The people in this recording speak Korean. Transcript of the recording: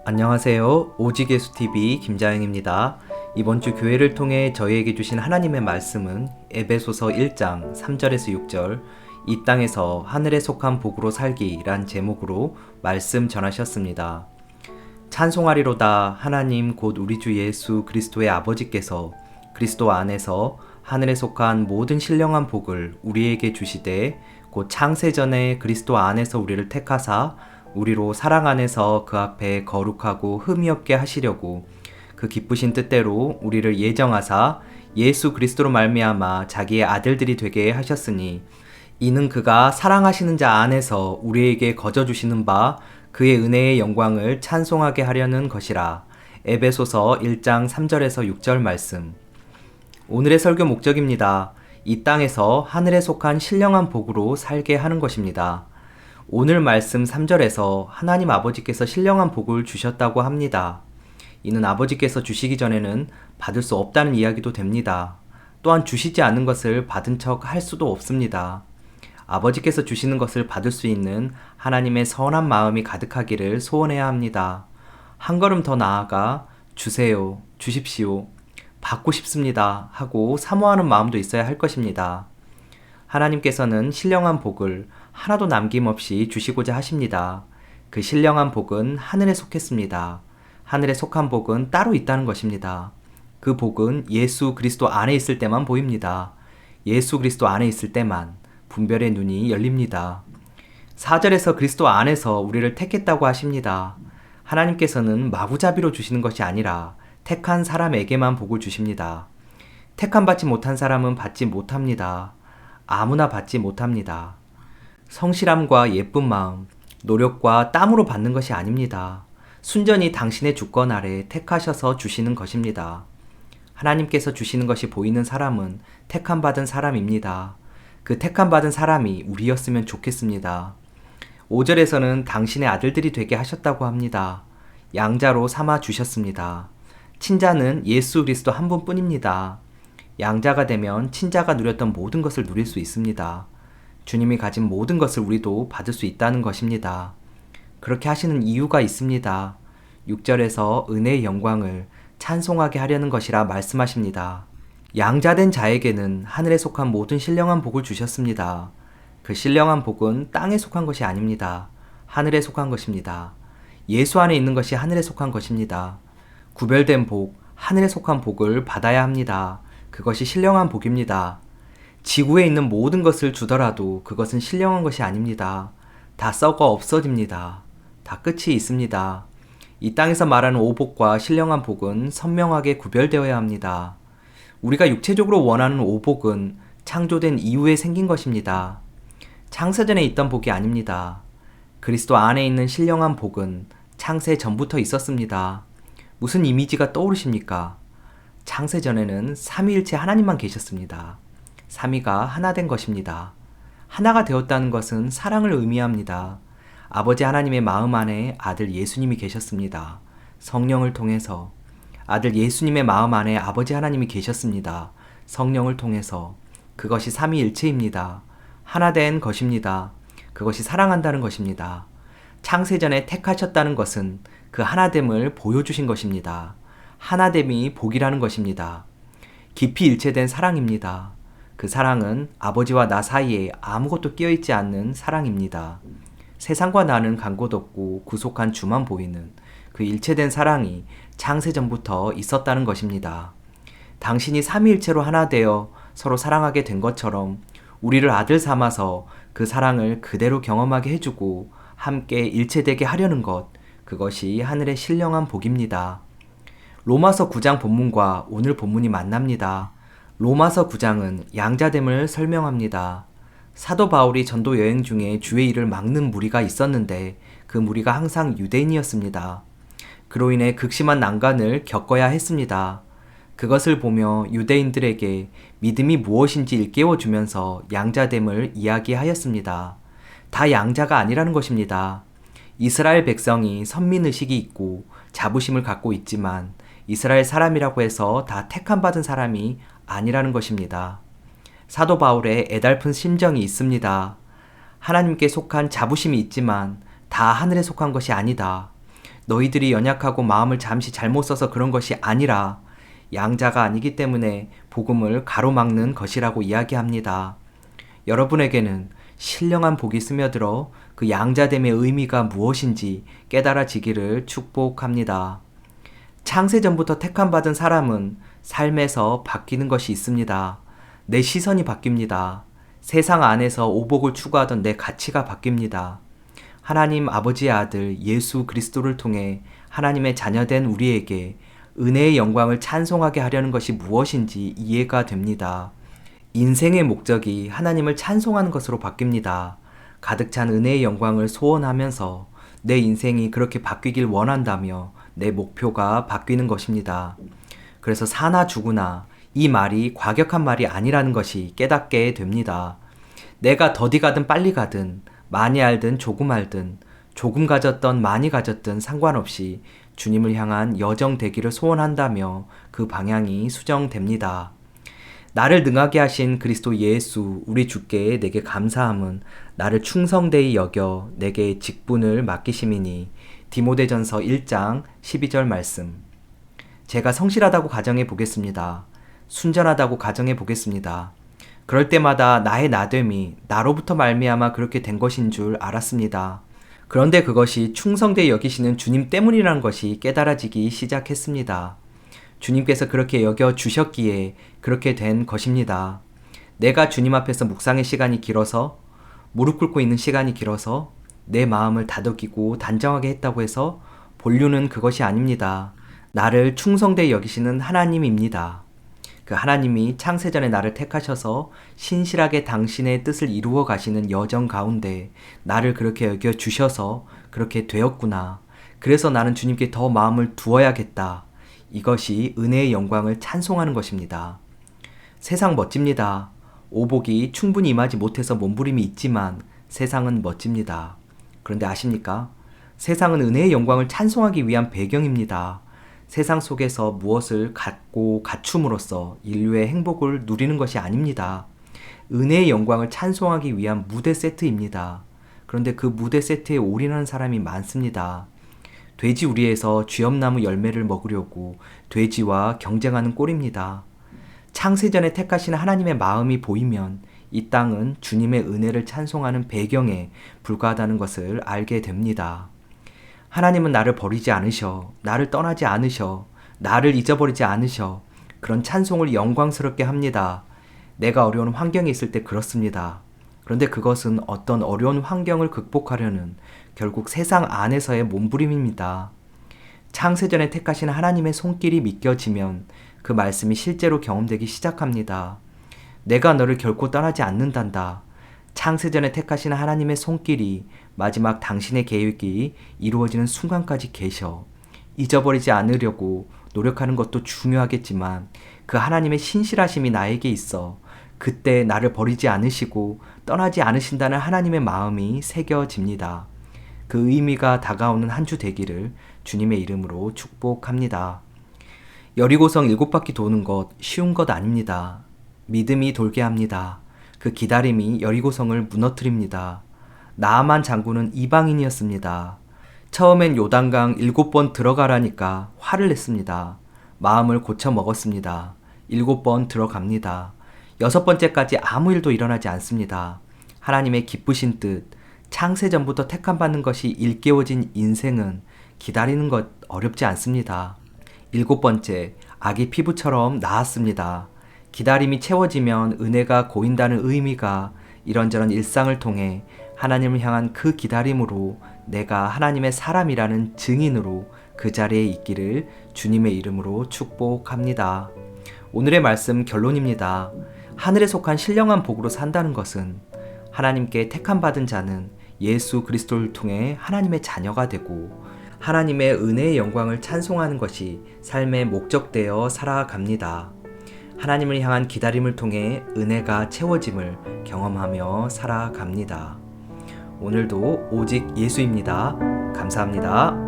안녕하세요. 오직예수TV 김자영입니다. 이번 주 교회를 통해 저희에게 주신 하나님의 말씀은 에베소서 1장 3절에서 6절 이 땅에서 하늘에 속한 복으로 살기란 제목으로 말씀 전하셨습니다. 찬송하리로다 하나님 곧 우리 주 예수 그리스도의 아버지께서 그리스도 안에서 하늘에 속한 모든 신령한 복을 우리에게 주시되 곧 창세전에 그리스도 안에서 우리를 택하사 우리로 사랑 안에서 그 앞에 거룩하고 흠이 없게 하시려고 그 기쁘신 뜻대로 우리를 예정하사 예수 그리스도로 말미암아 자기의 아들들이 되게 하셨으니 이는 그가 사랑하시는 자 안에서 우리에게 거저 주시는 바 그의 은혜의 영광을 찬송하게 하려는 것이라. 에베소서 1장 3절에서 6절 말씀. 오늘의 설교 목적입니다. 이 땅에서 하늘에 속한 신령한 복으로 살게 하는 것입니다. 오늘 말씀 3절에서 하나님 아버지께서 신령한 복을 주셨다고 합니다. 이는 아버지께서 주시기 전에는 받을 수 없다는 이야기도 됩니다. 또한 주시지 않는 것을 받은 척 할 수도 없습니다. 아버지께서 주시는 것을 받을 수 있는 하나님의 선한 마음이 가득하기를 소원해야 합니다. 한 걸음 더 나아가 주세요, 주십시오, 받고 싶습니다 하고 사모하는 마음도 있어야 할 것입니다. 하나님께서는 신령한 복을 하나도 남김없이 주시고자 하십니다. 그 신령한 복은 하늘에 속했습니다. 하늘에 속한 복은 따로 있다는 것입니다. 그 복은 예수 그리스도 안에 있을 때만 보입니다. 예수 그리스도 안에 있을 때만 분별의 눈이 열립니다. 4절에서 그리스도 안에서 우리를 택했다고 하십니다. 하나님께서는 마구잡이로 주시는 것이 아니라 택한 사람에게만 복을 주십니다. 택함 받지 못한 사람은 받지 못합니다. 아무나 받지 못합니다. 성실함과 예쁜 마음, 노력과 땀으로 받는 것이 아닙니다. 순전히 당신의 주권 아래 택하셔서 주시는 것입니다. 하나님께서 주시는 것이 보이는 사람은 택함 받은 사람입니다. 그 택함 받은 사람이 우리였으면 좋겠습니다. 5절에서는 당신의 아들들이 되게 하셨다고 합니다. 양자로 삼아 주셨습니다. 친자는 예수 그리스도 한 분뿐입니다. 양자가 되면 친자가 누렸던 모든 것을 누릴 수 있습니다. 주님이 가진 모든 것을 우리도 받을 수 있다는 것입니다. 그렇게 하시는 이유가 있습니다. 6절에서 은혜의 영광을 찬송하게 하려는 것이라 말씀하십니다. 양자된 자에게는 하늘에 속한 모든 신령한 복을 주셨습니다. 그 신령한 복은 땅에 속한 것이 아닙니다. 하늘에 속한 것입니다. 예수 안에 있는 것이 하늘에 속한 것입니다. 구별된 복, 하늘에 속한 복을 받아야 합니다. 그것이 신령한 복입니다. 지구에 있는 모든 것을 주더라도 그것은 신령한 것이 아닙니다. 다 썩어 없어집니다. 다 끝이 있습니다. 이 땅에서 말하는 오복과 신령한 복은 선명하게 구별되어야 합니다. 우리가 육체적으로 원하는 오복은 창조된 이후에 생긴 것입니다. 창세전에 있던 복이 아닙니다. 그리스도 안에 있는 신령한 복은 창세 전부터 있었습니다. 무슨 이미지가 떠오르십니까? 창세전에는 삼위일체 하나님만 계셨습니다. 삼위가 하나 된 것입니다. 하나가 되었다는 것은 사랑을 의미합니다. 아버지 하나님의 마음 안에 아들 예수님이 계셨습니다. 성령을 통해서 아들 예수님의 마음 안에 아버지 하나님이 계셨습니다. 성령을 통해서 그것이 삼위일체입니다. 하나 된 것입니다. 그것이 사랑한다는 것입니다. 창세전에 택하셨다는 것은 그 하나됨을 보여주신 것입니다. 하나됨이 복이라는 것입니다. 깊이 일체된 사랑입니다. 그 사랑은 아버지와 나 사이에 아무것도 끼어있지 않는 사랑입니다. 세상과 나는 간 곳 없고 구속한 주만 보이는 그 일체된 사랑이 창세전부터 있었다는 것입니다. 당신이 삼위일체로 하나 되어 서로 사랑하게 된 것처럼 우리를 아들 삼아서 그 사랑을 그대로 경험하게 해주고 함께 일체되게 하려는 것, 그것이 하늘의 신령한 복입니다. 로마서 9장 본문과 오늘 본문이 만납니다. 로마서 9장은 양자됨을 설명합니다. 사도 바울이 전도 여행 중에 주의 일을 막는 무리가 있었는데 그 무리가 항상 유대인이었습니다. 그로 인해 극심한 난관을 겪어야 했습니다. 그것을 보며 유대인들에게 믿음이 무엇인지 일깨워주면서 양자됨을 이야기하였습니다. 다 양자가 아니라는 것입니다. 이스라엘 백성이 선민의식이 있고 자부심을 갖고 있지만 이스라엘 사람이라고 해서 다 택함 받은 사람이 아니라는 것입니다. 사도 바울의 애달픈 심정이 있습니다. 하나님께 속한 자부심이 있지만 다 하늘에 속한 것이 아니다. 너희들이 연약하고 마음을 잠시 잘못 써서 그런 것이 아니라 양자가 아니기 때문에 복음을 가로막는 것이라고 이야기합니다. 여러분에게는 신령한 복이 스며들어 그 양자됨의 의미가 무엇인지 깨달아지기를 축복합니다. 창세전부터 택함받은 사람은 삶에서 바뀌는 것이 있습니다. 내 시선이 바뀝니다. 세상 안에서 오복을 추구하던 내 가치가 바뀝니다. 하나님 아버지의 아들 예수 그리스도를 통해 하나님의 자녀된 우리에게 은혜의 영광을 찬송하게 하려는 것이 무엇인지 이해가 됩니다. 인생의 목적이 하나님을 찬송하는 것으로 바뀝니다. 가득 찬 은혜의 영광을 소원하면서 내 인생이 그렇게 바뀌길 원한다며 내 목표가 바뀌는 것입니다. 그래서 사나 죽으나 이 말이 과격한 말이 아니라는 것이 깨닫게 됩니다. 내가 더디 가든 빨리 가든 많이 알든 조금 알든 조금 가졌던 많이 가졌든 상관없이 주님을 향한 여정 되기를 소원한다며 그 방향이 수정됩니다. 나를 능하게 하신 그리스도 예수 우리 주께 내게 감사함은 나를 충성되이 여겨 내게 직분을 맡기심이니. 디모데전서 1장 12절 말씀. 제가 성실하다고 가정해 보겠습니다. 순전하다고 가정해 보겠습니다. 그럴 때마다 나의 나됨이 나로부터 말미암아 그렇게 된 것인 줄 알았습니다. 그런데 그것이 충성되이 여기시는 주님 때문이라는 것이 깨달아지기 시작했습니다. 주님께서 그렇게 여겨 주셨기에 그렇게 된 것입니다. 내가 주님 앞에서 묵상의 시간이 길어서, 무릎 꿇고 있는 시간이 길어서, 내 마음을 다독이고 단정하게 했다고 해서 본류는 그것이 아닙니다. 나를 충성되이 여기시는 하나님입니다. 그 하나님이 창세전에 나를 택하셔서 신실하게 당신의 뜻을 이루어 가시는 여정 가운데 나를 그렇게 여겨 주셔서 그렇게 되었구나. 그래서 나는 주님께 더 마음을 두어야겠다. 이것이 은혜의 영광을 찬송하는 것입니다. 세상 멋집니다. 오복이 충분히 임하지 못해서 몸부림이 있지만 세상은 멋집니다. 그런데 아십니까? 세상은 은혜의 영광을 찬송하기 위한 배경입니다. 세상 속에서 무엇을 갖고 갖춤으로써 인류의 행복을 누리는 것이 아닙니다. 은혜의 영광을 찬송하기 위한 무대 세트입니다. 그런데 그 무대 세트에 올인하는 사람이 많습니다. 돼지 우리에서 쥐엄나무 열매를 먹으려고 돼지와 경쟁하는 꼴입니다. 창세전에 택하신 하나님의 마음이 보이면 이 땅은 주님의 은혜를 찬송하는 배경에 불과하다는 것을 알게 됩니다. 하나님은 나를 버리지 않으셔, 나를 떠나지 않으셔, 나를 잊어버리지 않으셔. 그런 찬송을 영광스럽게 합니다. 내가 어려운 환경에 있을 때 그렇습니다. 그런데 그것은 어떤 어려운 환경을 극복하려는 결국 세상 안에서의 몸부림입니다. 창세전에 택하신 하나님의 손길이 믿겨지면 그 말씀이 실제로 경험되기 시작합니다. 내가 너를 결코 떠나지 않는단다. 창세전에 택하신 하나님의 손길이 마지막 당신의 계획이 이루어지는 순간까지 계셔. 잊어버리지 않으려고 노력하는 것도 중요하겠지만 그 하나님의 신실하심이 나에게 있어 그때 나를 버리지 않으시고 떠나지 않으신다는 하나님의 마음이 새겨집니다. 그 의미가 다가오는 한 주 되기를 주님의 이름으로 축복합니다. 여리고성 7바퀴 도는 것 쉬운 것 아닙니다. 믿음이 돌게 합니다. 그 기다림이 여리고성을 무너뜨립니다. 나아만 장군은 이방인이었습니다. 처음엔 요단강 7번 들어가라니까 화를 냈습니다. 마음을 고쳐 먹었습니다. 7번 들어갑니다. 6번째까지 아무 일도 일어나지 않습니다. 하나님의 기쁘신 뜻, 창세전부터 택함받는 것이 일깨워진 인생은 기다리는 것 어렵지 않습니다. 7번째, 아기 피부처럼 나았습니다. 기다림이 채워지면 은혜가 고인다는 의미가 이런저런 일상을 통해 하나님을 향한 그 기다림으로 내가 하나님의 사람이라는 증인으로 그 자리에 있기를 주님의 이름으로 축복합니다. 오늘의 말씀 결론입니다. 하늘에 속한 신령한 복으로 산다는 것은 하나님께 택함받은 자는 예수 그리스도를 통해 하나님의 자녀가 되고 하나님의 은혜의 영광을 찬송하는 것이 삶의 목적되어 살아갑니다. 하나님을 향한 기다림을 통해 은혜가 채워짐을 경험하며 살아갑니다. 오늘도 오직 예수입니다. 감사합니다.